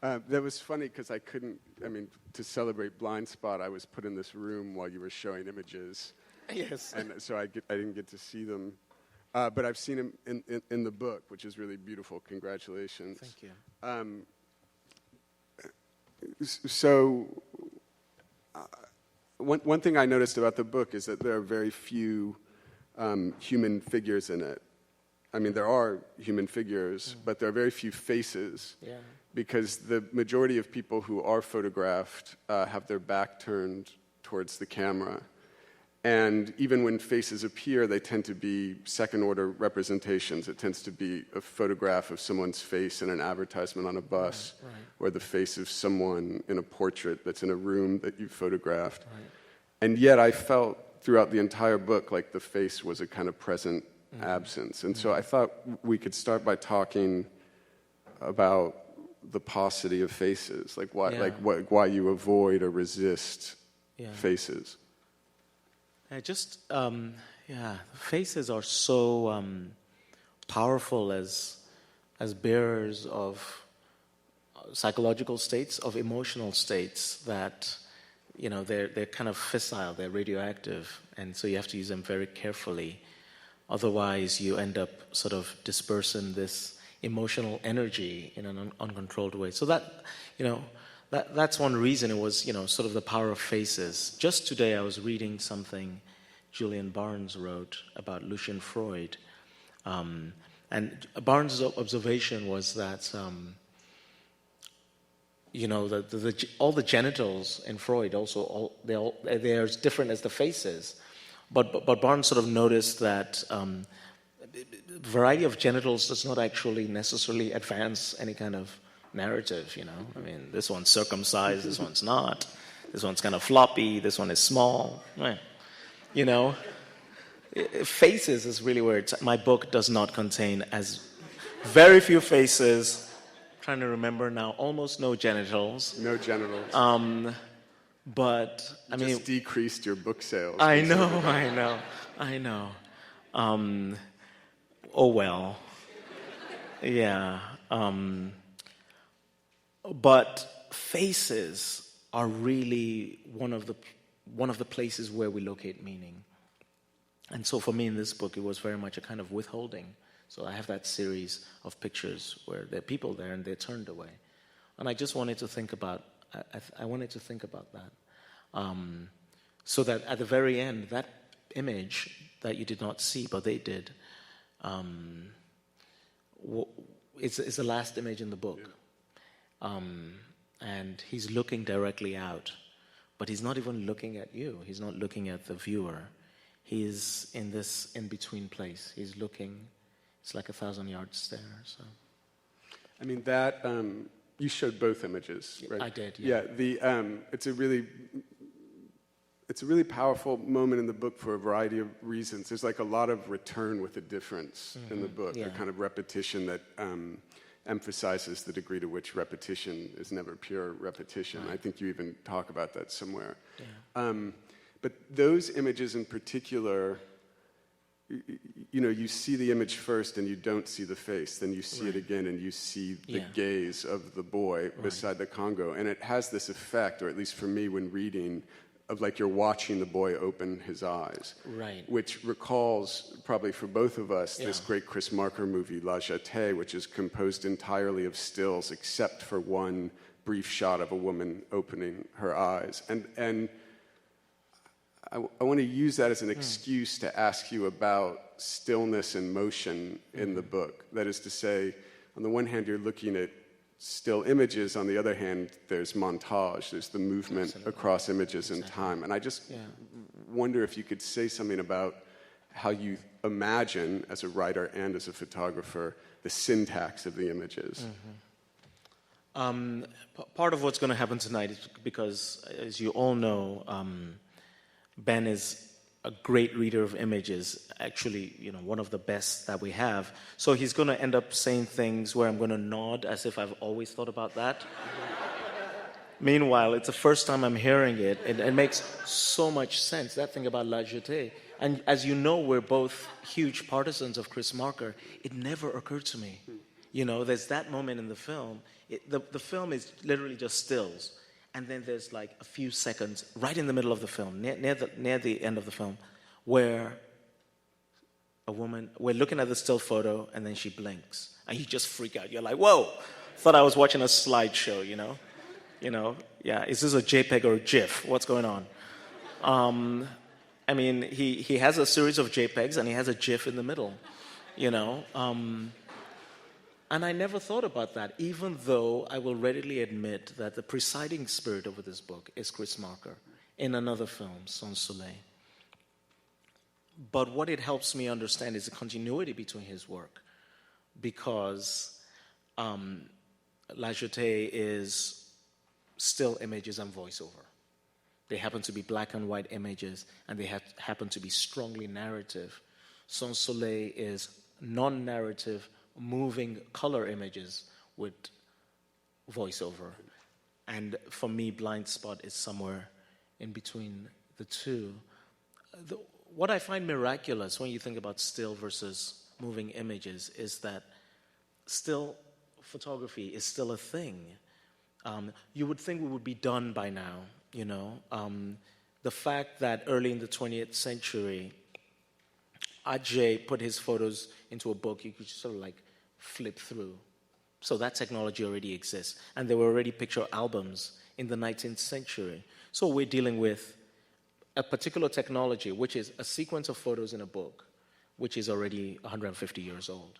That was funny because to celebrate Blind Spot, I was put in this room while you were showing images. Yes. And so I didn't get to see them. But I've seen them in the book, which is really beautiful. Congratulations. Thank you. One thing I noticed about the book is that there are very few human figures in it. I mean, there are human figures, but there are very few faces. Yeah. Because the majority of people who are photographed have their back turned towards the camera. And even when faces appear, they tend to be second-order representations. It tends to be a photograph of someone's face in an advertisement on a bus, right. or the face of someone in a portrait that's in a room that you photographed. Right. And yet I felt throughout the entire book like the face was a kind of present absence. And so I thought we could start by talking about the paucity of faces, like why you avoid or resist faces. Faces are so powerful as bearers of psychological states, of emotional states, that they're kind of fissile, they're radioactive, and so you have to use them very carefully. Otherwise, you end up sort of dispersing this emotional energy in an uncontrolled way. So that's one reason it was, sort of the power of faces. Just today I was reading something Julian Barnes wrote about Lucian Freud. And Barnes' observation was that, all the genitals in Freud also, they're as different as the faces. But Barnes sort of noticed that variety of genitals does not actually necessarily advance any kind of narrative, I mean, this one's circumcised, this one's not. This one's kind of floppy, this one is small. Faces is really where my book does not contain very few faces. I'm trying to remember now, almost no genitals. No genitals. But I mean, just decreased your book sales. I know. Oh well. Yeah. But faces are really one of the places where we locate meaning. And so for me in this book, it was very much a kind of withholding. So I have that series of pictures where there are people there and they're turned away. And I just wanted to think about that. So that at the very end, that image that you did not see, but they did, it's the last image in the book. Yeah. And he's looking directly out, but he's not even looking at you. He's not looking at the viewer. He's in this in-between place. He's looking, it's like 1,000-yard stare. So, I mean, that, you showed both images, right? I did, yeah. Yeah, it's a really powerful moment in the book for a variety of reasons. There's like a lot of return with a difference in the book, a kind of repetition that emphasizes the degree to which repetition is never pure repetition. Right. I think you even talk about that somewhere. Yeah. But those images in particular, you see the image first and you don't see the face. Then you see it again and you see the gaze of the boy beside the Congo. And it has this effect, or at least for me when reading, of like you're watching the boy open his eyes. Right. Which recalls, probably for both of us, this great Chris Marker movie, La Jetée, which is composed entirely of stills except for one brief shot of a woman opening her eyes. And I want to use that as an excuse to ask you about stillness and motion in the book. That is to say, on the one hand, you're looking at still images. On the other hand, there's montage. There's the movement across images in time. And I just wonder if you could say something about how you imagine, as a writer and as a photographer, the syntax of the images. Part of what's going to happen tonight is because, as you all know, Ben is a great reader of images, actually, one of the best that we have. So he's going to end up saying things where I'm going to nod as if I've always thought about that. Meanwhile, it's the first time I'm hearing it. It makes so much sense, that thing about La Jetée. And as you know, we're both huge partisans of Chris Marker. It never occurred to me. There's that moment in the film. The film is literally just stills. And then there's like a few seconds right in the middle of the film, near the end of the film, where we're looking at the still photo, and then she blinks. And you just freak out. You're like, whoa, thought I was watching a slideshow, Yeah, is this a JPEG or a GIF? What's going on? He has a series of JPEGs, and he has a GIF in the middle, And I never thought about that, even though I will readily admit that the presiding spirit over this book is Chris Marker in another film, Sans Soleil. But what it helps me understand is the continuity between his work, because La Jetée is still images and voiceover. They happen to be black and white images, and they happen to be strongly narrative. Sans Soleil is non-narrative, moving color images with voiceover. And for me, Blind Spot is somewhere in between the two. What I find miraculous when you think about still versus moving images is that still photography is still a thing. You would think we would be done by now, The fact that early in the 20th century, Ajay put his photos into a book you could sort of like flip through. So that technology already exists. And there were already picture albums in the 19th century. So we're dealing with a particular technology, which is a sequence of photos in a book, which is already 150 years old.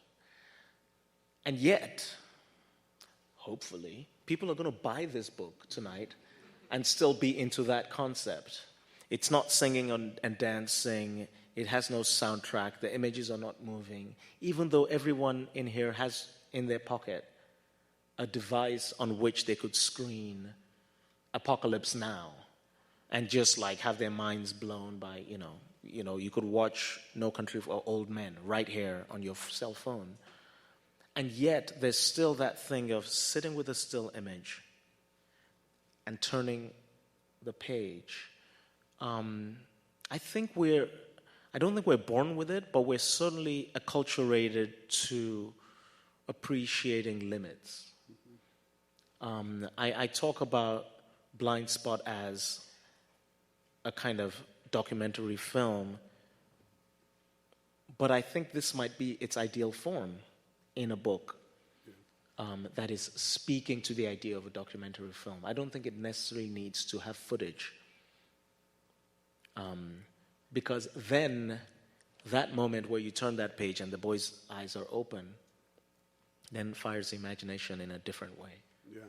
And yet, hopefully, people are going to buy this book tonight and still be into that concept. It's not singing and dancing. It has no soundtrack. The images are not moving. Even though everyone in here has in their pocket a device on which they could screen Apocalypse Now and just like have their minds blown by, you could watch No Country for Old Men right here on your cell phone. And yet there's still that thing of sitting with a still image and turning the page. I don't think we're born with it, but we're certainly acculturated to appreciating limits. I talk about Blind Spot as a kind of documentary film, but I think this might be its ideal form in a book that is speaking to the idea of a documentary film. I don't think it necessarily needs to have footage. Because then, that moment where you turn that page and the boy's eyes are open, then fires the imagination in a different way. Yeah.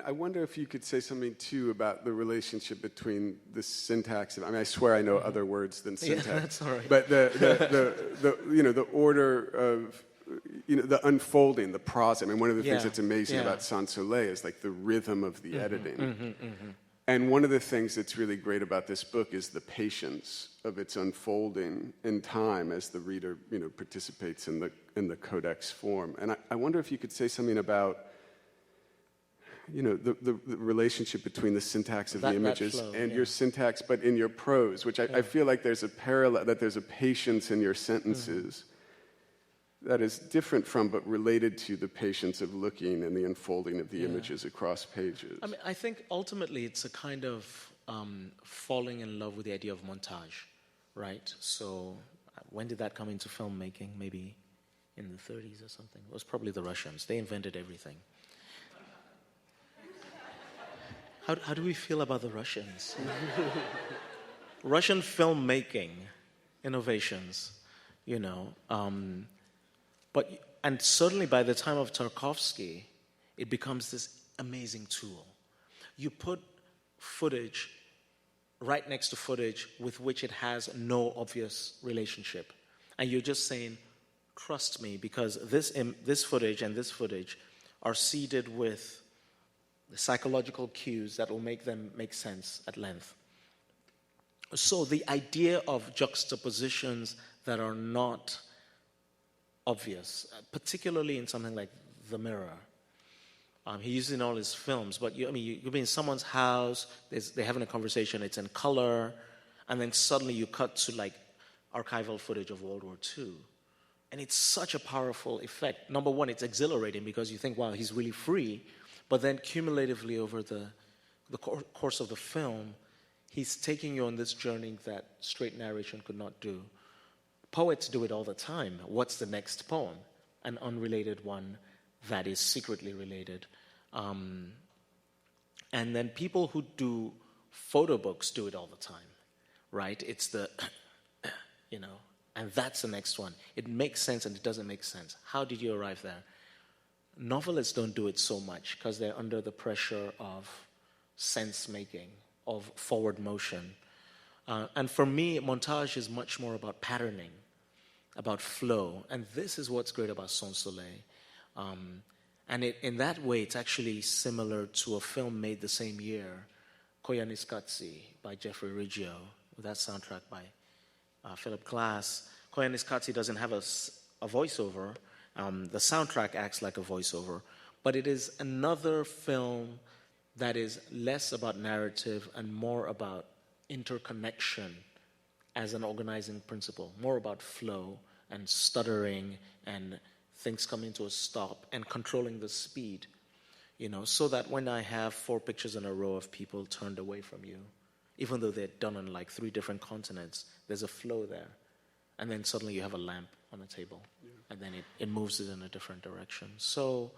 I wonder if you could say something, too, about the relationship between the syntax. I swear I know other words than syntax. Yeah, that's all right. But the order of, the unfolding, the process. One of the things that's amazing about Sans Soleil is like the rhythm of the editing. And one of the things that's really great about this book is the patience of its unfolding in time as the reader, participates in the codex form. And I wonder if you could say something about, the relationship between the syntax of the images and your syntax, but in your prose, which I feel like there's a parallel, that there's a patience in your sentences that is different from, but related to the patience of looking and the unfolding of the images across pages. I think ultimately it's a kind of falling in love with the idea of montage, right? So when did that come into filmmaking? Maybe in the 30s or something. It was probably the Russians. They invented everything. How do we feel about the Russians? Russian filmmaking innovations, and certainly by the time of Tarkovsky, it becomes this amazing tool. You put footage right next to footage with which it has no obvious relationship. And you're just saying, trust me, because this footage and this footage are seeded with the psychological cues that will make them make sense at length. So the idea of juxtapositions that are not obvious, particularly in something like The Mirror. He uses it in all his films, but you'll be in someone's house, they're having a conversation, it's in color, and then suddenly you cut to like archival footage of World War II. And it's such a powerful effect. Number one, it's exhilarating because you think, wow, he's really free. But then cumulatively over the course of the film, he's taking you on this journey that straight narration could not do. Poets do it all the time. What's the next poem? An unrelated one that is secretly related. And then people who do photo books do it all the time, right? It's the, and that's the next one. It makes sense and it doesn't make sense. How did you arrive there? Novelists don't do it so much because they're under the pressure of sense making, of forward motion. And for me, montage is much more about patterning, about flow. And this is what's great about Sans Soleil. In that way, it's actually similar to a film made the same year, Koyaanisqatsi by Jeffrey Riggio, with that soundtrack by Philip Glass. Koyaanisqatsi doesn't have a voiceover. The soundtrack acts like a voiceover. But it is another film that is less about narrative and more about interconnection as an organizing principle, more about flow and stuttering and things coming to a stop and controlling the speed, so that when I have 4 pictures in a row of people turned away from you, even though they're done on like 3 different continents, there's a flow there. And then suddenly you have a lamp on the table, and then it moves it in a different direction. So,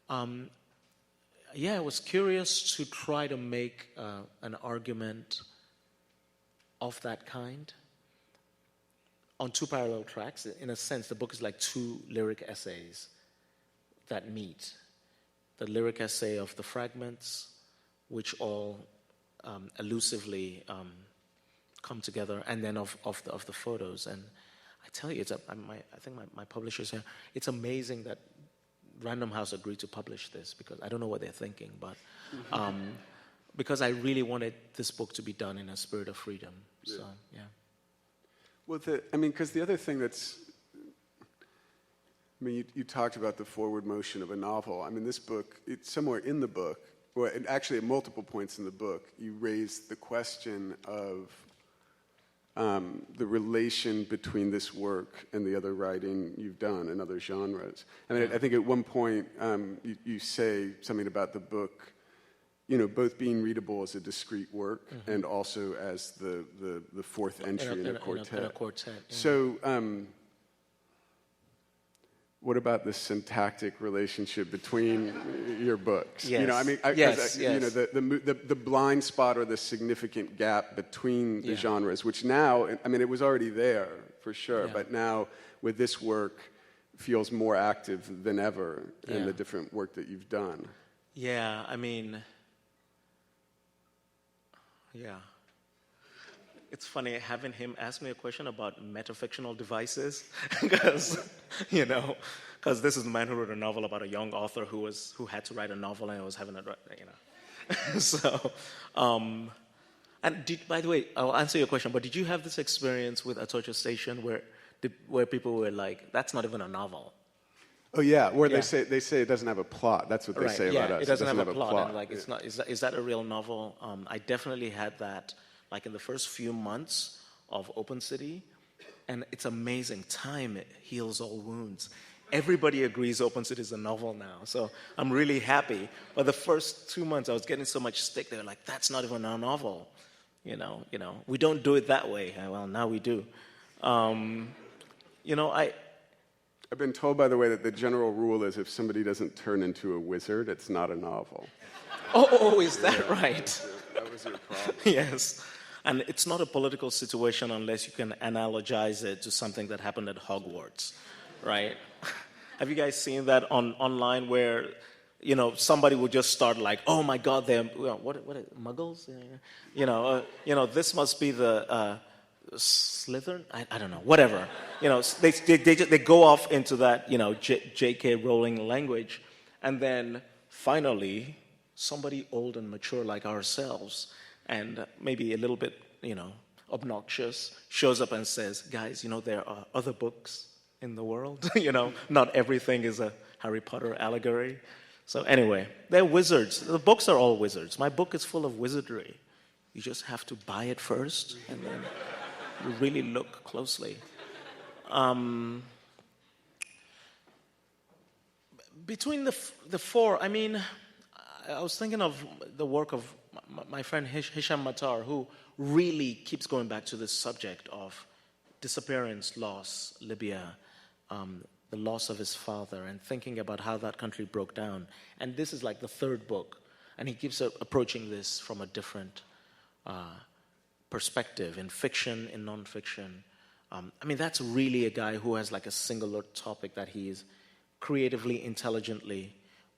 I was curious to try to make an argument of that kind on 2 parallel tracks. In a sense, the book is like 2 lyric essays that meet. The lyric essay of the fragments, which all elusively come together, and then of the photos. And I tell you, I think my publisher's here. It's amazing that Random House agreed to publish this, because I don't know what they're thinking, but because I really wanted this book to be done in a spirit of freedom. Yeah. So, yeah. Well, because the other thing you talked about the forward motion of a novel. I mean, this book, it's somewhere in the book, well, and actually at multiple points in the book, you raise the question of the relation between this work and the other writing you've done in other genres. I mean, I think at one point you say something about the book, both being readable as a discrete work and also as the fourth entry in a quartet. In a quartet. Yeah. So, what about the syntactic relationship between your books? Yes. Yes. Yes. The blind spot or the significant gap between the genres, which now, it was already there for sure, but now with this work feels more active than ever in the different work that you've done. Yeah, It's funny having him ask me a question about metafictional devices, because this is the man who wrote a novel about a young author who had to write a novel and was having So, by the way, I'll answer your question. But did you have this experience with A Torture Station where people were like, "That's not even a novel"? Oh yeah, where they say it doesn't have a plot. That's what they say about us. It doesn't have a plot. And it's not. Is that a real novel? I definitely had that. Like in the first few months of Open City, and it's amazing. Time heals all wounds. Everybody agrees Open City is a novel now, so I'm really happy. But the first 2 months, I was getting so much stick. They were like, "That's not even a novel," We don't do it that way. Well, now we do. I've been told, by the way, that the general rule is if somebody doesn't turn into a wizard, it's not a novel. Oh, is that right? That was your problem. Yes. And it's not a political situation unless you can analogize it to something that happened at Hogwarts, right? Have you guys seen that online where, somebody would just start like, "Oh my God, they're what are Muggles?" This must be the Slytherin. I don't know. Whatever. They go off into that J.K. Rowling language, and then finally somebody old and mature like ourselves, and maybe a little bit, obnoxious, shows up and says, "Guys, there are other books in the world. Not everything is a Harry Potter allegory." So anyway, they're wizards. The books are all wizards. My book is full of wizardry. You just have to buy it first, and then you really look closely. Between the four, I mean, I was thinking of the work of my friend Hisham Matar, who really keeps going back to this subject of disappearance, loss, Libya, the loss of his father, and thinking about how that country broke down. And this is like the third book, and he keeps approaching this from a different perspective, in fiction, in nonfiction. I mean, that's really a guy who has like a singular topic that he is creatively, intelligently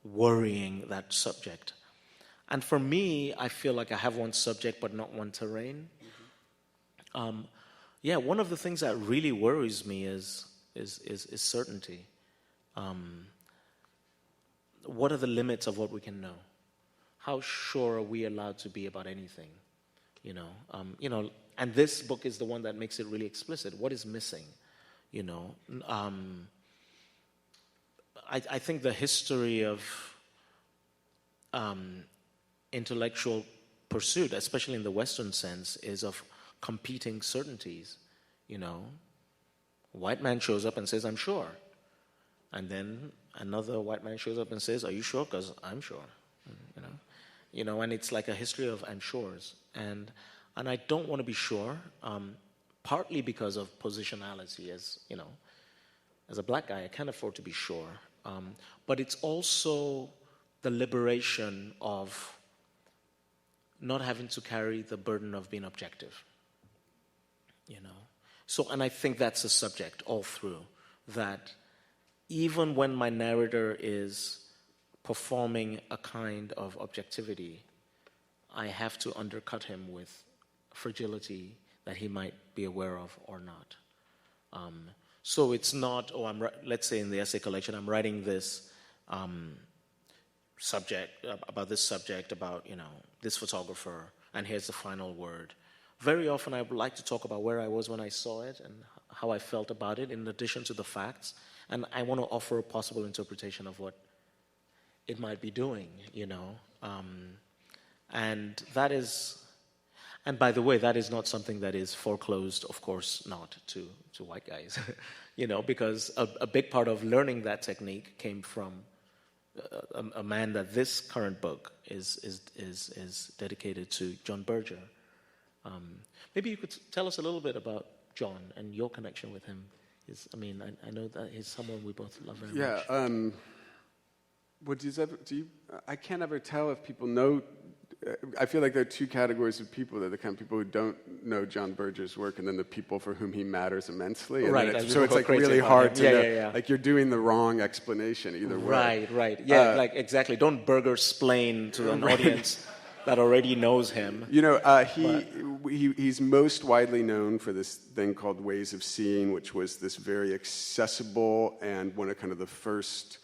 worrying that subject. And for me, I feel like I have one subject but not one terrain. One of the things that really worries me is certainty. What are the limits of what we can know? How sure are we allowed to be about anything? And this book is the one that makes it really explicit. What is missing? I think the history of intellectual pursuit, especially in the Western sense, is of competing certainties. A white man shows up and says, "I'm sure," and then another white man shows up and says, "Are you sure?" "Because I'm sure." And it's like a history of "I'm sures," and I don't want to be sure, partly because of positionality. As a black guy, I can't afford to be sure, but it's also the liberation of not having to carry the burden of being objective. So, and I think that's a subject all through, that even when my narrator is performing a kind of objectivity, I have to undercut him with fragility that he might be aware of or not. So it's not, let's say in the essay collection, I'm writing this subject, about this photographer, and here's the final word. Very often I would like to talk about where I was when I saw it and how I felt about it in addition to the facts, and I want to offer a possible interpretation of what it might be doing, and that is, and by the way, that is not something that is foreclosed, of course, not to white guys, because a big part of learning that technique came from a man that this current book is dedicated to, John Berger. Maybe you could tell us a little bit about John and your connection with him. I know that he's someone we both love very much. I can't ever tell if people know. I feel like there are two categories of people. There are the kind of people who don't know John Berger's work, and then the people for whom he matters immensely. And right. So it's like really hard to know. Yeah. Like you're doing the wrong explanation either way. Right. Yeah, exactly. Don't Berger-splain to an audience that already knows him. He's most widely known for this thing called Ways of Seeing, which was this very accessible and one of kind of the first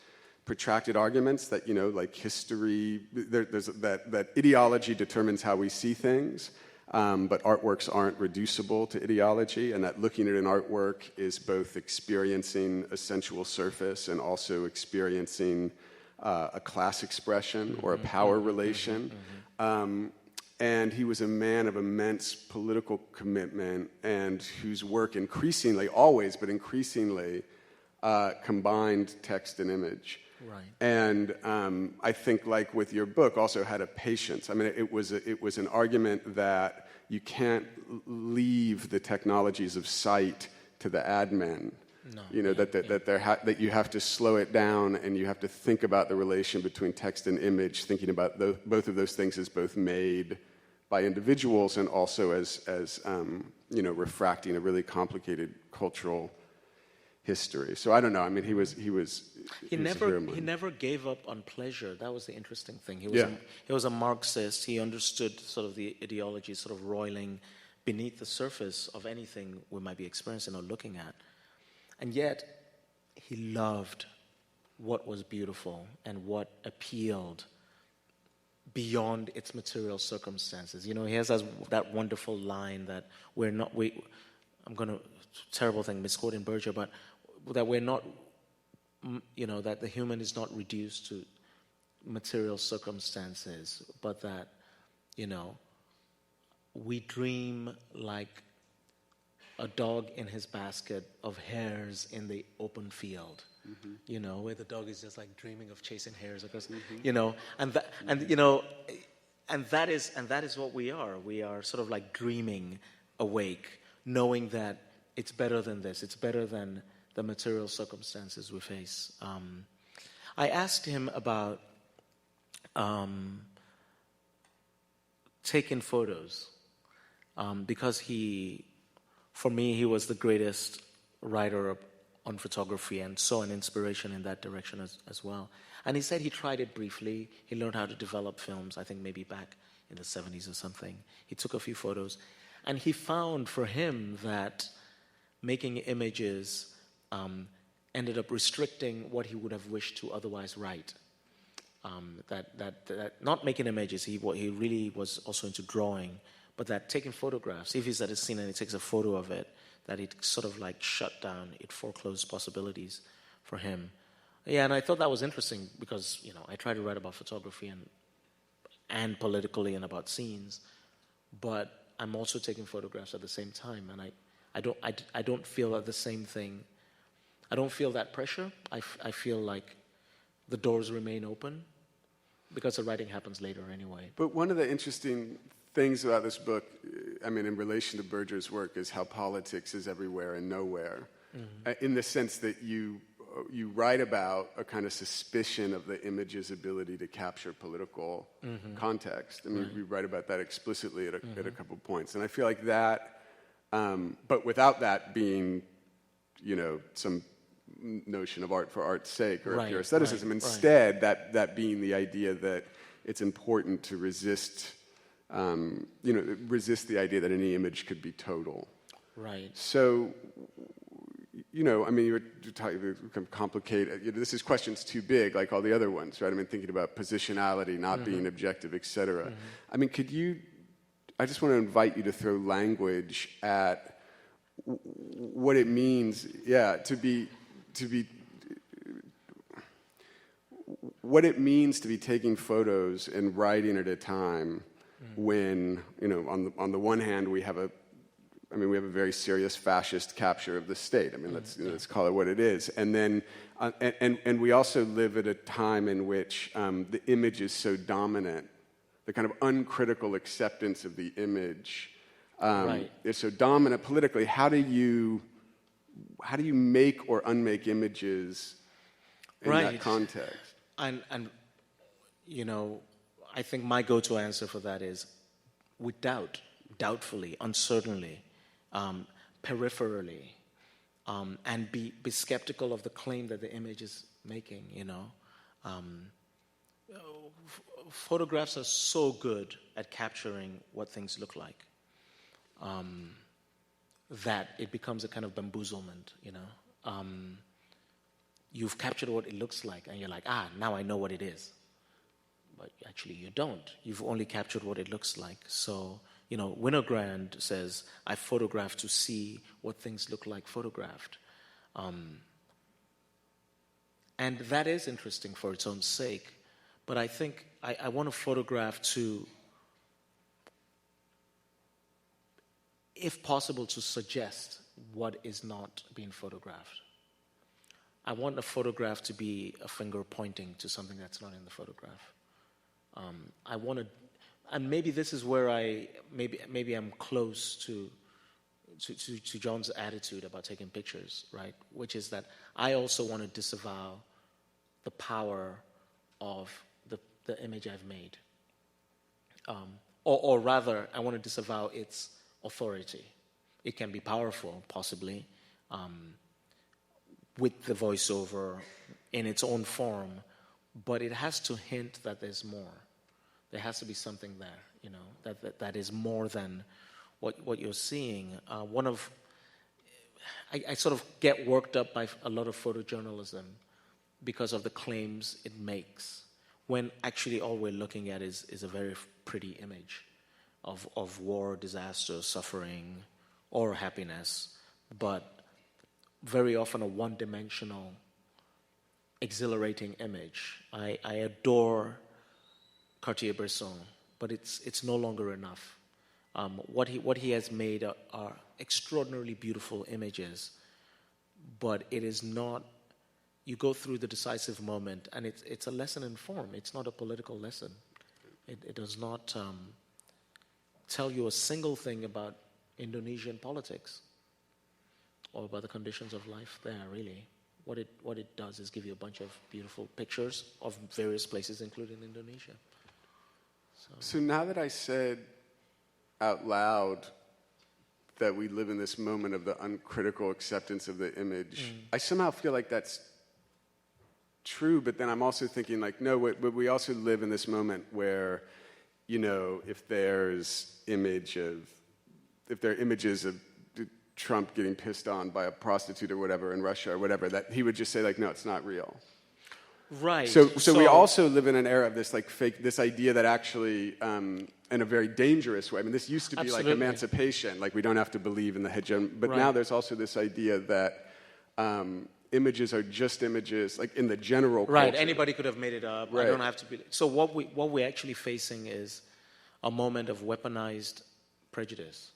protracted arguments that, like history, there's that ideology determines how we see things, but artworks aren't reducible to ideology, and that looking at an artwork is both experiencing a sensual surface and also experiencing a class expression or a power relation. And he was a man of immense political commitment and whose work increasingly, always, but increasingly, combined text and image. Right. And I think, like with your book, also had a patience. I mean, it was an argument that you can't leave the technologies of sight to the admin. No. That you have to slow it down, and you have to think about the relation between text and image, thinking about both of those things as both made by individuals and also as refracting a really complicated cultural history. So I don't know. I mean, he never gave up on pleasure. That was the interesting thing. He was a Marxist. He understood sort of the ideology sort of roiling beneath the surface of anything we might be experiencing or looking at. And yet, he loved what was beautiful and what appealed beyond its material circumstances. He has that wonderful line that I'm going to, terrible thing, misquoting Berger, but that we're not, that the human is not reduced to material circumstances, but that, we dream like a dog in his basket of hares in the open field. you know, where the dog is just like dreaming of chasing hares across, you know, and that is what we are. We are sort of like dreaming awake, knowing that it's better than this. It's better than the material circumstances we face. I asked him about taking photos because for me, he was the greatest writer on photography and saw an inspiration in that direction as well. And he said he tried it briefly. He learned how to develop films, I think maybe back in the 70s or something. He took a few photos. And he found for him that making images ended up restricting what he would have wished to otherwise write. That not making images, he really was also into drawing, but that taking photographs, if he's at a scene and he takes a photo of it, that it sort of like shut down, it foreclosed possibilities for him. Yeah, and I thought that was interesting because, you know, I try to write about photography and politically and about scenes, but I'm also taking photographs at the same time, and I don't feel that the same thing. I don't feel that pressure. I feel like the doors remain open because the writing happens later anyway. But one of the interesting things about this book, I mean, in relation to Berger's work, is how politics is everywhere and nowhere, in the sense that you write about a kind of suspicion of the image's ability to capture political context. I mean, we write about that explicitly at a couple points. And I feel like that, but without that being, you know, some notion of art for art's sake or pure aestheticism. Instead, that being the idea that it's important to resist, resist the idea that any image could be total. Right. So, you know, I mean, you're talking complicated. You know, this is questions too big, like all the other ones, right? I mean, thinking about positionality, not being objective, etc. I mean, I just want to invite you to throw language at what it means, what it means to be taking photos and writing at a time when, you know, on the one hand we have a very serious fascist capture of the state. I mean, let's call it what it is. And then, and we also live at a time in which the image is so dominant, the kind of uncritical acceptance of the image is so dominant politically. How do you make or unmake images in that context? And you know, I think my go-to answer for that is with doubt, doubtfully, uncertainly, peripherally, and be skeptical of the claim that the image is making, you know. Photographs are so good at capturing what things look like that it becomes a kind of bamboozlement, you know. You've captured what it looks like, and you're like, now I know what it is. But actually you don't. You've only captured what it looks like. So, you know, Winogrand says, I photograph to see what things look like photographed. And that is interesting for its own sake. But I think I want to photograph to, if possible, to suggest what is not being photographed. I want a photograph to be a finger pointing to something that's not in the photograph. I want to, and maybe this is where maybe I'm close to John's attitude about taking pictures, right? Which is that I also want to disavow the power of the image I've made. Or rather, I want to disavow its authority. It can be powerful, possibly, with the voiceover in its own form, but it has to hint that there's more. There has to be something there, you know, that is more than what you're seeing. I sort of get worked up by a lot of photojournalism because of the claims it makes, when actually all we're looking at is a very pretty image of war, disaster, suffering, or happiness, but very often a one-dimensional, exhilarating image. I adore Cartier-Bresson, but it's no longer enough. What he has made are extraordinarily beautiful images, but it is not you go through the decisive moment, and it's a lesson in form. It's not a political lesson. It does not tell you a single thing about Indonesian politics or about the conditions of life there, really. What it does is give you a bunch of beautiful pictures of various places, including Indonesia. So now that I said out loud that we live in this moment of the uncritical acceptance of the image, I somehow feel like that's true, but then I'm also thinking like, no, but we also live in this moment where, if there are images of Trump getting pissed on by a prostitute or whatever in Russia or whatever, that he would just say like, no, it's not real. Right. So we also live in an era of this like fake, this idea that actually, in a very dangerous way. I mean, this used to be Absolutely. like emancipation, like we don't have to believe in the hegemon. But Right. now there's also this idea that images are just images, like in the general culture. Right. Anybody could have made it up. Right. I don't have to be. So what we're actually facing is a moment of weaponized prejudice.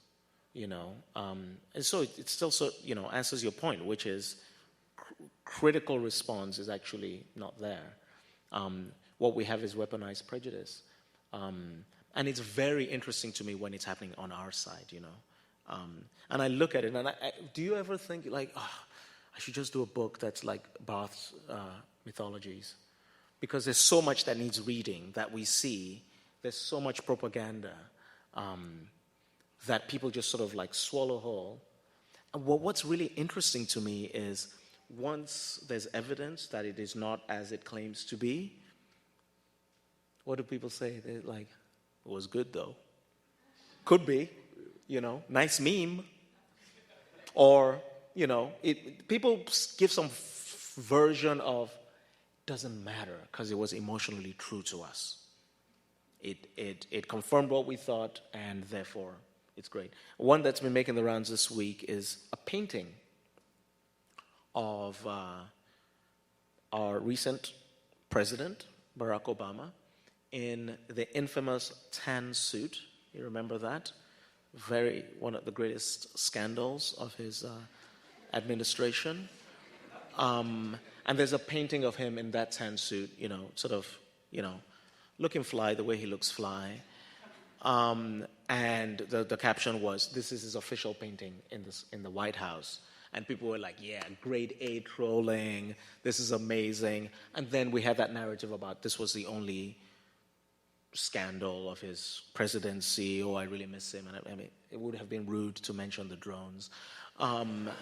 And so it still answers your point, which is critical response is actually not there. What we have is weaponized prejudice. And it's very interesting to me when it's happening on our side, And I look at it, and do you ever think, like, I should just do a book that's like Barth's mythologies? Because there's so much that needs reading that we see. There's so much propaganda that people just sort of like swallow whole. And what's really interesting to me is once there's evidence that it is not as it claims to be, what do people say? They're like, it was good though. Could be, nice meme. Or, people give some version of, doesn't matter because it was emotionally true to us. It confirmed what we thought, and therefore it's great. One that's been making the rounds this week is a painting of our recent president, Barack Obama, in the infamous tan suit. You remember that? One of the greatest scandals of his administration. And there's a painting of him in that tan suit, looking fly the way he looks fly. And the caption was, "This is his official painting in the White House." And people were like, yeah, grade A trolling, this is amazing. And then we had that narrative about this was the only scandal of his presidency. Oh, I really miss him. And I mean, it would have been rude to mention the drones. But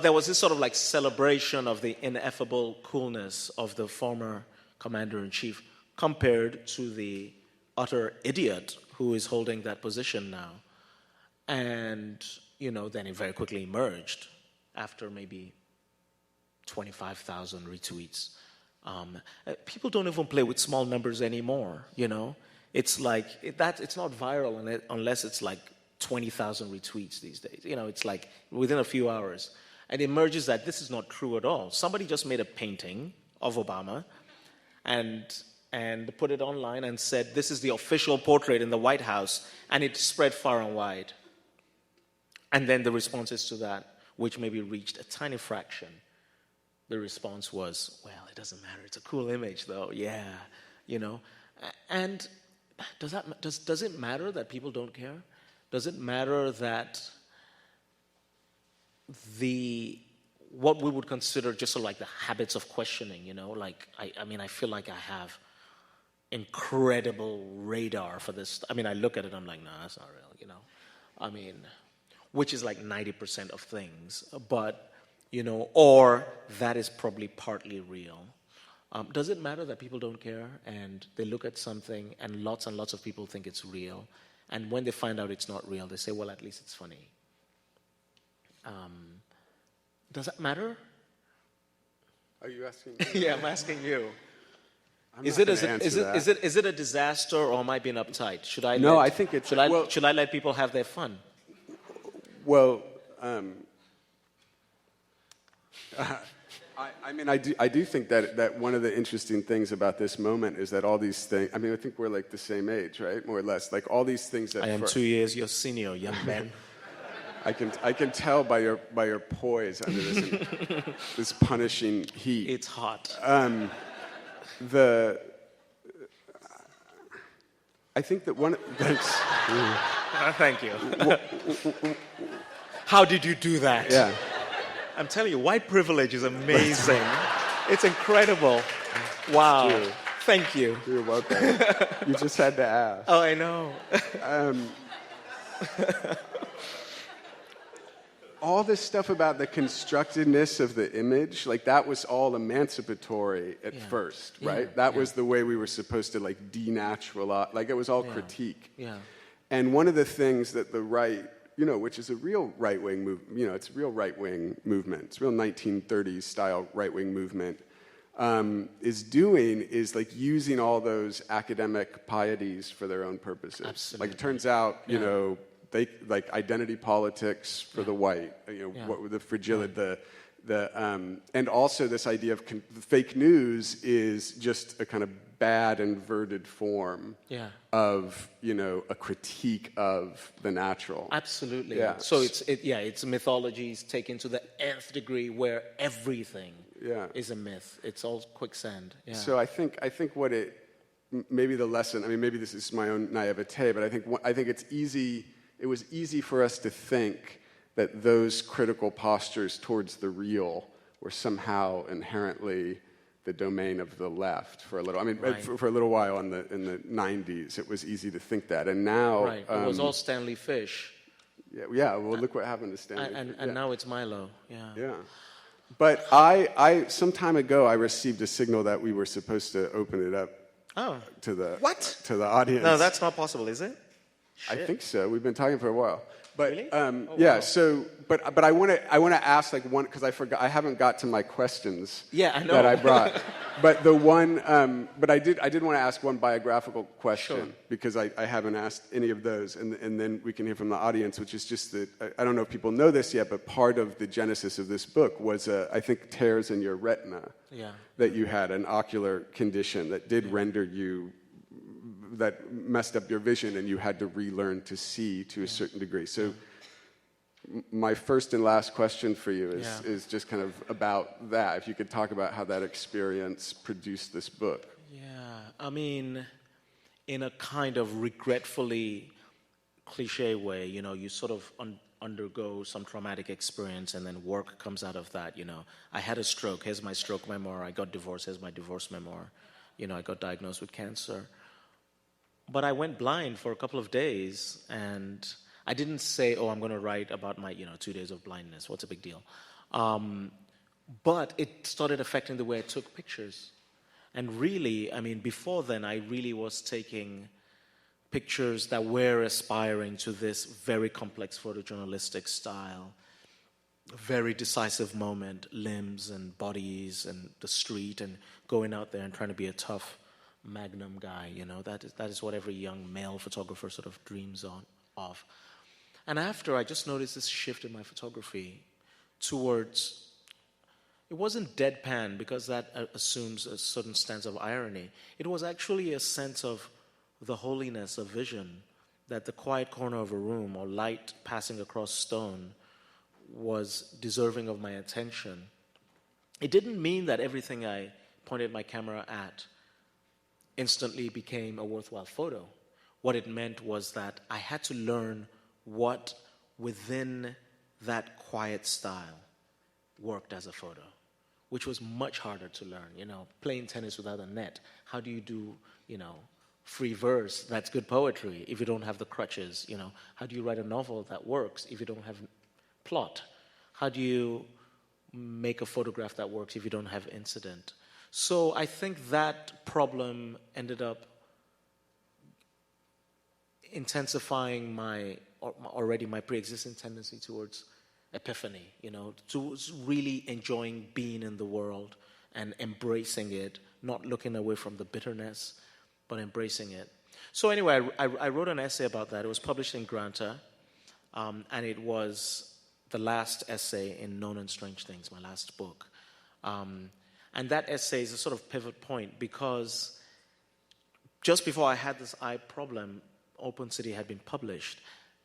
there was this sort of like celebration of the ineffable coolness of the former commander-in-chief compared to the utter idiot who is holding that position now. And, then it very quickly emerged after maybe 25,000 retweets. People don't even play with small numbers anymore, It's like, it's not viral unless it's like 20,000 retweets these days. It's like within a few hours. And it emerges that this is not true at all. Somebody just made a painting of Obama and put it online and said, this is the official portrait in the White House. And it spread far and wide. And then the responses to that, which maybe reached a tiny fraction, the response was, well, it doesn't matter. It's a cool image, though. Yeah, And does it matter that people don't care? Does it matter that what we would consider just sort of like the habits of questioning, I feel like I have incredible radar for this. I look at it, I'm like, no, that's not real, which is like 90% of things, but, or that is probably partly real. Does it matter that people don't care and they look at something and lots of people think it's real, and when they find out it's not real, they say, well, at least it's funny. Does that matter? Are you asking me? Yeah, I'm asking you. Is it a disaster, or am I being uptight? Should I let people have their fun? Well, I do think that one of the interesting things about this moment is that all these things, I think we're like the same age, right? More or less. Like all these things that... I am 2 years your senior, young man. I can tell by your poise under this punishing heat. It's hot. I think that one. Thanks. Thank you. How did you do that? Yeah. I'm telling you, white privilege is amazing. It's incredible. Wow. True. Thank you. You're welcome. You just had to ask. Oh, I know. All this stuff about the constructedness of the image, like that was all emancipatory at first, right? That was the way we were supposed to like denaturalize, like it was all critique. Yeah. And one of the things that the right, which is a real right-wing movement, it's a real right-wing movement, it's a real 1930s style right-wing movement, is doing is like using all those academic pieties for their own purposes. Absolutely. Like it turns out, they like identity politics for the white, what the fragility, and also this idea of fake news is just a kind of bad inverted form of a critique of the natural. Absolutely. Yeah. So it's mythologies taken to the nth degree where everything is a myth. It's all quicksand. Yeah. So I think what maybe the lesson. I mean, maybe this is my own naivete, but I think it's easy. It was easy for us to think that those critical postures towards the real were somehow inherently the domain of the left for a little. I mean, for a little while in the 90s, it was easy to think that, and now it was all Stanley Fish. Yeah. Well, look what happened to Stanley. And now it's Milo. Yeah. Yeah. But I some time ago I received a signal that we were supposed to open it up to the audience. No, that's not possible, is it? I think so. We've been talking for a while. But really? Wow. So but I want to ask like one, because I haven't got to my questions I know. that I brought. But the one but I did want to ask one biographical question because I haven't asked any of those, and then we can hear from the audience, which is just that I don't know if people know this yet, but part of the genesis of this book was I think tears in your retina. Yeah. That you had an ocular condition that did render you, that messed up your vision, and you had to relearn to see to a certain degree. So my first and last question for you is just kind of about that. If you could talk about how that experience produced this book. Yeah, I mean, in a kind of regretfully cliche way, you sort of undergo some traumatic experience and then work comes out of that, I had a stroke, here's my stroke memoir. I got divorced, here's my divorce memoir. I got diagnosed with cancer. But I went blind for a couple of days, and I didn't say, I'm going to write about my, 2 days of blindness. What's a big deal? But it started affecting the way I took pictures. And really, I mean, before then, I really was taking pictures that were aspiring to this very complex photojournalistic style, very decisive moment, limbs and bodies and the street, and going out there and trying to be a tough Magnum guy, that is what every young male photographer sort of dreams of. And after, I just noticed this shift in my photography towards, it wasn't deadpan because that assumes a certain stance of irony. It was actually a sense of the holiness of vision, that the quiet corner of a room or light passing across stone was deserving of my attention. It didn't mean that everything I pointed my camera at instantly became a worthwhile photo. What it meant was that I had to learn what within that quiet style worked as a photo, which was much harder to learn. Playing tennis without a net. How do you do, free verse that's good poetry if you don't have the crutches? How do you write a novel that works if you don't have plot? How do you make a photograph that works if you don't have incident? So I think that problem ended up intensifying my pre-existing tendency towards epiphany, to really enjoying being in the world and embracing it, not looking away from the bitterness, but embracing it. So anyway, I wrote an essay about that. It was published in Granta, and it was the last essay in Known and Strange Things, my last book. And that essay is a sort of pivot point because just before I had this eye problem, Open City had been published.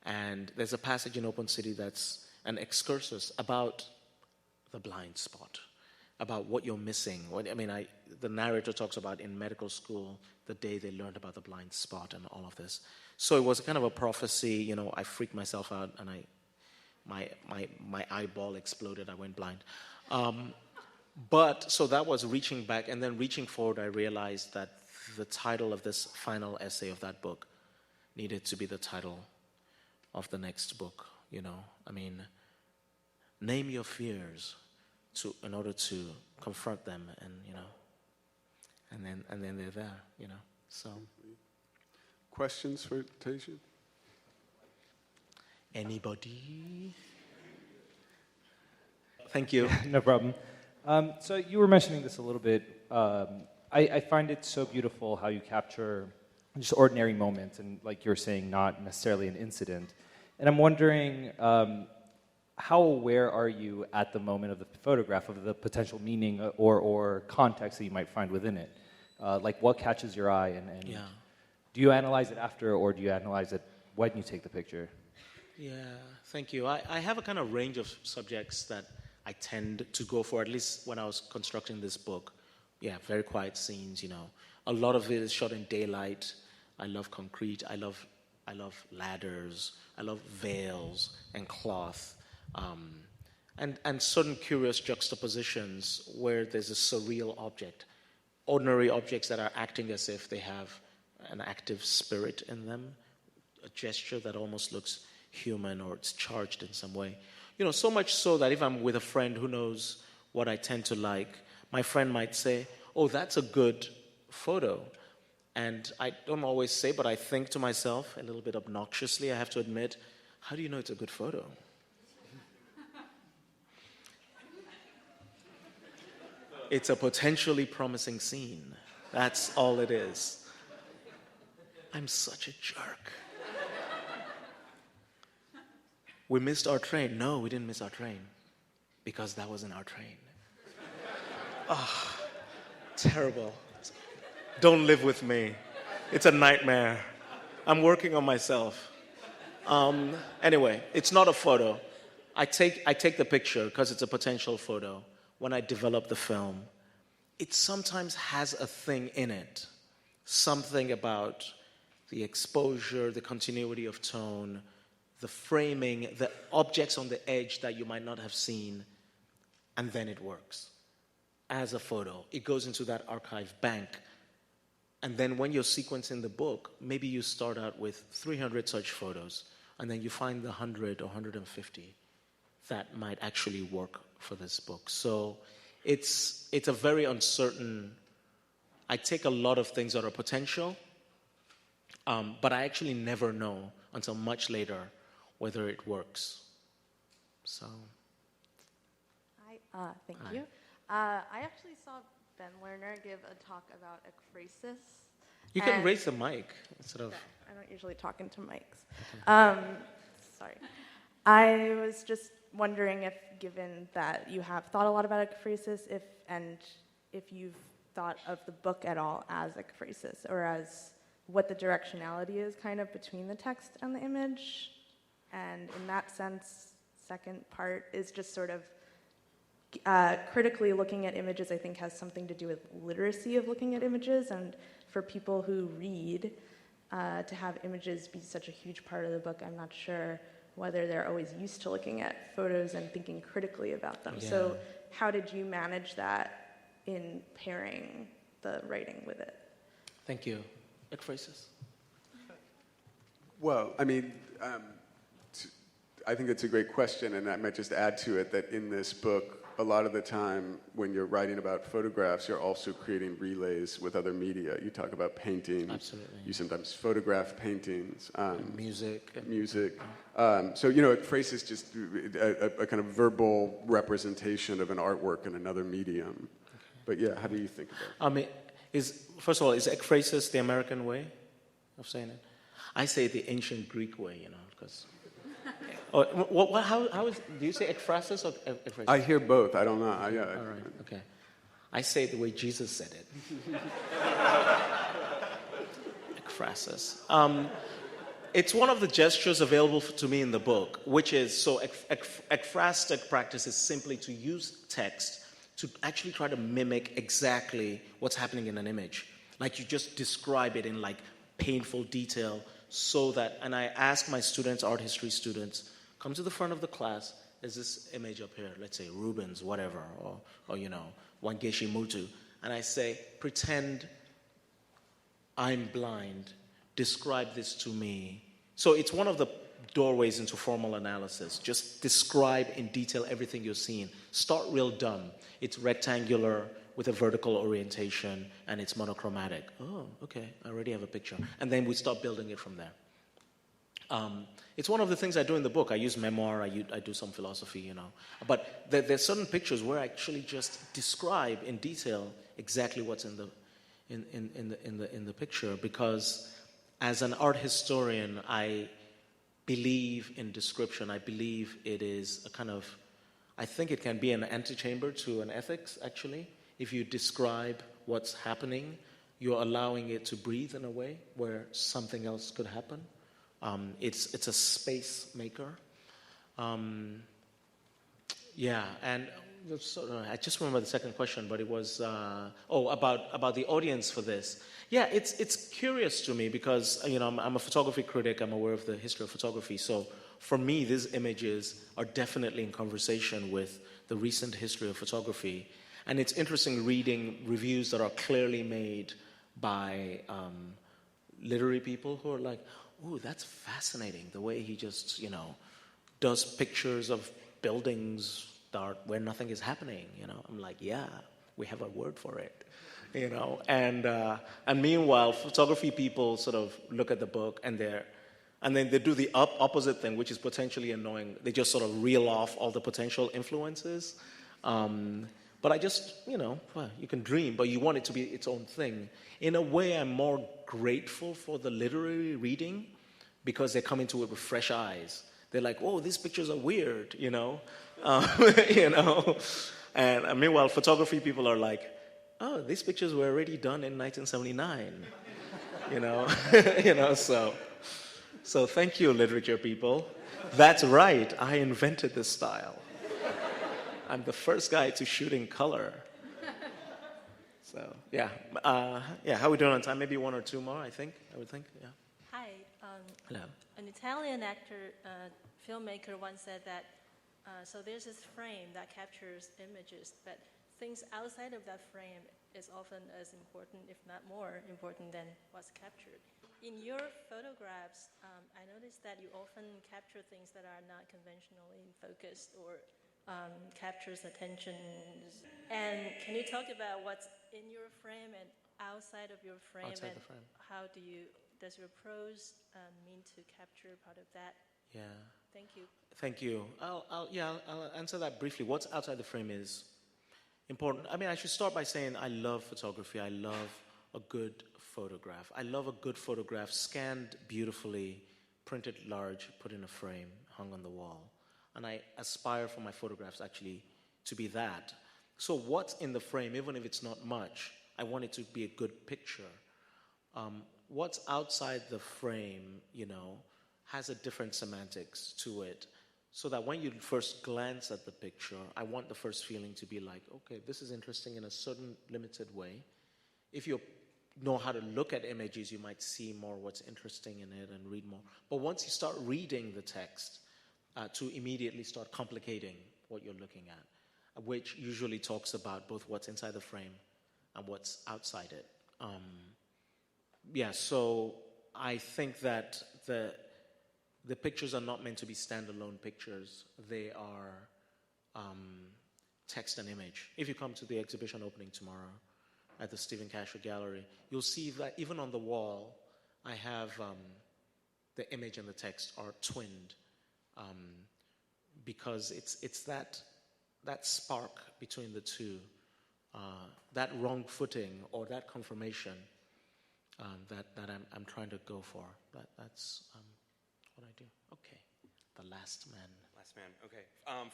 And there's a passage in Open City that's an excursus about the blind spot, about what you're missing. The narrator talks about in medical school, the day they learned about the blind spot and all of this. So it was kind of a prophecy. I freaked myself out, and my eyeball exploded. I went blind. But so that was reaching back, and then reaching forward, I realized that the title of this final essay of that book needed to be the title of the next book. Name your fears in order to confront them, and then they're there. So, questions for Teju? Anybody? Thank you. No problem. So you were mentioning this a little bit. I find it so beautiful how you capture just ordinary moments, and like you're saying, not necessarily an incident. And I'm wondering, how aware are you at the moment of the photograph of the potential meaning or context that you might find within it? Like what catches your eye, and do you analyze it after, or do you analyze it when you take the picture? Yeah, thank you. I have a kind of range of subjects that I tend to go for, at least when I was constructing this book. Yeah, very quiet scenes, A lot of it is shot in daylight. I love concrete. I love ladders. I love veils and cloth. And certain curious juxtapositions where there's a surreal object. Ordinary objects that are acting as if they have an active spirit in them. A gesture that almost looks human, or it's charged in some way. So much so that if I'm with a friend who knows what I tend to like, my friend might say, "Oh, that's a good photo." And I don't always say, but I think to myself, a little bit obnoxiously, I have to admit, how do you know it's a good photo? It's a potentially promising scene. That's all it is. I'm such a jerk. We missed our train. No, we didn't miss our train, because that wasn't our train. Terrible. Don't live with me. It's a nightmare. I'm working on myself. Anyway, it's not a photo. I take the picture because it's a potential photo. When I develop the film, it sometimes has a thing in it. Something about the exposure, the continuity of tone, the framing, the objects on the edge that you might not have seen, and then it works. As a photo, it goes into that archive bank. And then when you're sequencing the book, maybe you start out with 300 such photos, and then you find the 100 or 150 that might actually work for this book. So it's a very uncertain. I take a lot of things that are potential, but I actually never know until much later whether it works. So. Hi, thank you. I actually saw Ben Lerner give a talk about ekphrasis. You can raise the mic instead of. I don't usually talk into mics. Okay. Sorry. I was just wondering if, given that you have thought a lot about ekphrasis, if you've thought of the book at all as ekphrasis, or as what the directionality is kind of between the text and the image. And in that sense, second part is just sort of critically looking at images, I think, has something to do with literacy of looking at images, and for people who read, to have images be such a huge part of the book, I'm not sure whether they're always used to looking at photos and thinking critically about them. Yeah. So how did you manage that in pairing the writing with it? Thank you. Ekphrasis? Well, I mean, I think it's a great question, and I might just add to it that in this book, a lot of the time when you're writing about photographs, you're also creating relays with other media. You talk about painting. Absolutely. You sometimes photograph paintings. Music. So, ekphrasis is just a kind of verbal representation of an artwork in another medium. Okay. But yeah, how do you think about it? First of all, is ekphrasis the American way of saying it? I say the ancient Greek way, because... How is? Do you say ekphrasis or ekphrasis? I hear both. I don't know. All right. Okay. I say it the way Jesus said it. Ekphrasis. It's one of the gestures available to me in the book, which is, so ekphrastic practice is simply to use text to actually try to mimic exactly what's happening in an image. Like you just describe it in like painful detail so that, and I ask my students, art history students, come to the front of the class, there's this image up here, let's say Rubens, whatever, or Wangeshi Mutu, and I say, pretend I'm blind, describe this to me. So it's one of the doorways into formal analysis. Just describe in detail everything you're seeing. Start real dumb. It's rectangular with a vertical orientation, and it's monochromatic. Oh, okay, I already have a picture. And then we start building it from there. It's one of the things I do in the book. I use memoir, I do some philosophy, But there's certain pictures where I actually just describe in detail exactly what's in the picture, because as an art historian, I believe in description. I believe it is a kind of, I think it can be an antechamber to an ethics, actually. If you describe what's happening, you're allowing it to breathe in a way where something else could happen. It's a space maker. And I just remember the second question, but it was about the audience for this. Yeah, it's curious to me because I'm a photography critic. I'm aware of the history of photography. So for me, these images are definitely in conversation with the recent history of photography. And it's interesting reading reviews that are clearly made by literary people who are like, "Ooh, that's fascinating, the way he just, does pictures of buildings where nothing is happening." I'm like, yeah, we have a word for it, And meanwhile, photography people sort of look at the book and then they do the opposite thing, which is potentially annoying. They just sort of reel off all the potential influences. But I just, you can dream, but you want it to be its own thing. In a way, I'm more grateful for the literary reading because they come into it with fresh eyes. They're like, "Whoa, these pictures are weird," And meanwhile, photography people are like, "Oh, these pictures were already done in 1979," So thank you, literature people. That's right, I invented this style. I'm the first guy to shoot in color. So, yeah. How are we doing on time? Maybe one or two more, I would think, yeah. Hi. Hello. An Italian actor, filmmaker once said that, so there's this frame that captures images, but things outside of that frame is often as important, if not more important than what's captured. In your photographs, I noticed that you often capture things that are not conventionally focused or captures attention. And can you talk about what's in your frame and outside of your frame? Outside and the frame. How does your prose mean to capture part of that? Yeah. Thank you. Thank you. I'll answer that briefly. What's outside the frame is important. I mean, I should start by saying I love photography. I love a good photograph. I love a good photograph scanned beautifully, printed large, put in a frame, hung on the wall. And I aspire for my photographs actually to be that. So what's in the frame, even if it's not much, I want it to be a good picture. What's outside the frame, has a different semantics to it. So that when you first glance at the picture, I want the first feeling to be like, okay, this is interesting in a certain limited way. If you know how to look at images, you might see more what's interesting in it and read more. But once you start reading the text, to immediately start complicating what you're looking at, which usually talks about both what's inside the frame and what's outside it. So I think that the pictures are not meant to be standalone pictures. They are text and image. If you come to the exhibition opening tomorrow at the Stephen Casher Gallery, you'll see that even on the wall, I have the image and the text are twinned. Because it's that spark between the two, that wrong footing or that confirmation that I'm trying to go for. That's what I do. Okay, the last man. Last man. Okay.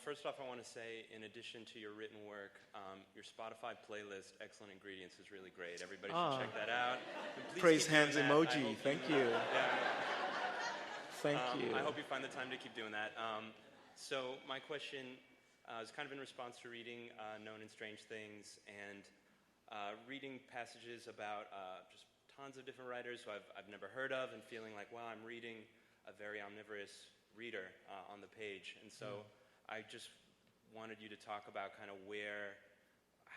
First off, I want to say, in addition to your written work, your Spotify playlist, Excellent Ingredients, is really great. Everybody should check that out. Praise hands emoji. Thank you. Thank you. I hope you find the time to keep doing that. So my question is kind of in response to reading Known and Strange Things and reading passages about just tons of different writers who I've never heard of and feeling like, wow, I'm reading a very omnivorous reader on the page. And so I just wanted you to talk about kind of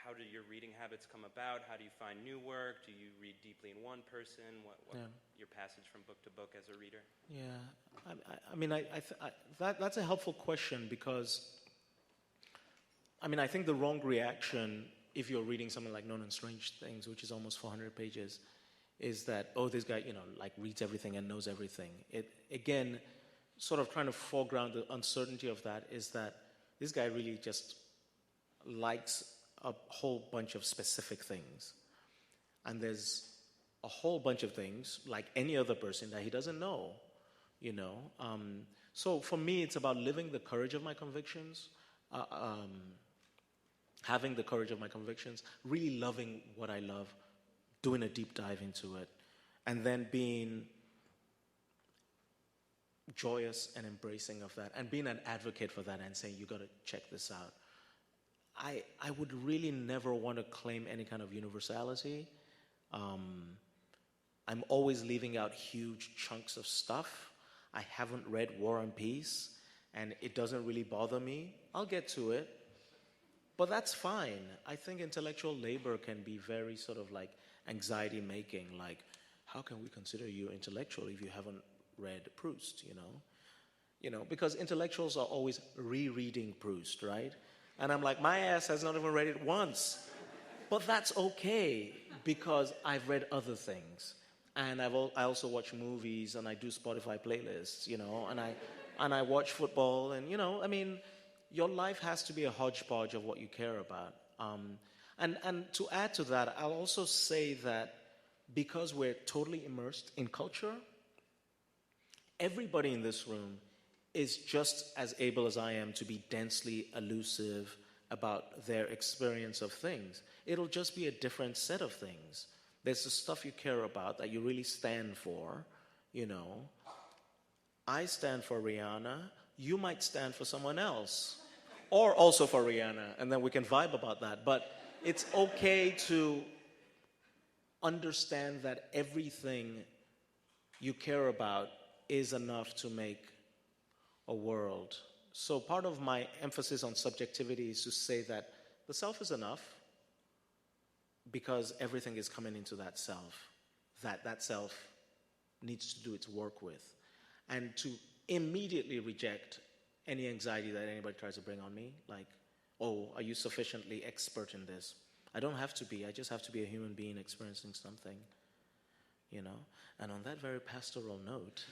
how do your reading habits come about? How do you find new work? Do you read deeply in one person? What your passage from book to book as a reader? Yeah, I mean, that's a helpful question because, I mean, I think the wrong reaction if you're reading something like Known and Strange Things, which is almost 400 pages, is that, oh, this guy, like reads everything and knows everything. It, again, sort of trying to foreground the uncertainty of that is that this guy really just likes a whole bunch of specific things. And there's a whole bunch of things, like any other person, that he doesn't know, So for me, it's about living the courage of my convictions, having the courage of my convictions, really loving what I love, doing a deep dive into it, and then being joyous and embracing of that, and being an advocate for that and saying, you got to check this out. I would really never want to claim any kind of universality. I'm always leaving out huge chunks of stuff. I haven't read War and Peace, and it doesn't really bother me. I'll get to it. But that's fine. I think intellectual labor can be very sort of like anxiety-making, like, how can we consider you intellectual if you haven't read Proust, Because intellectuals are always rereading Proust, right? And I'm like, my ass has not even read it once. But that's okay, because I've read other things. And I also watch movies, and I do Spotify playlists, and I watch football, and, your life has to be a hodgepodge of what you care about. And to add to that, I'll also say that because we're totally immersed in culture, everybody in this room is just as able as I am to be densely elusive about their experience of things. It'll just be a different set of things. There's the stuff you care about that you really stand for, I stand for Rihanna. You might stand for someone else. Or also for Rihanna, and then we can vibe about that. But it's okay to understand that everything you care about is enough to make a world. So part of my emphasis on subjectivity is to say that the self is enough because everything is coming into that self, that self needs to do its work with. And to immediately reject any anxiety that anybody tries to bring on me, like, oh, are you sufficiently expert in this? I don't have to be. I just have to be a human being experiencing something, And on that very pastoral note,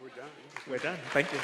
we're done. We're done. Thank you.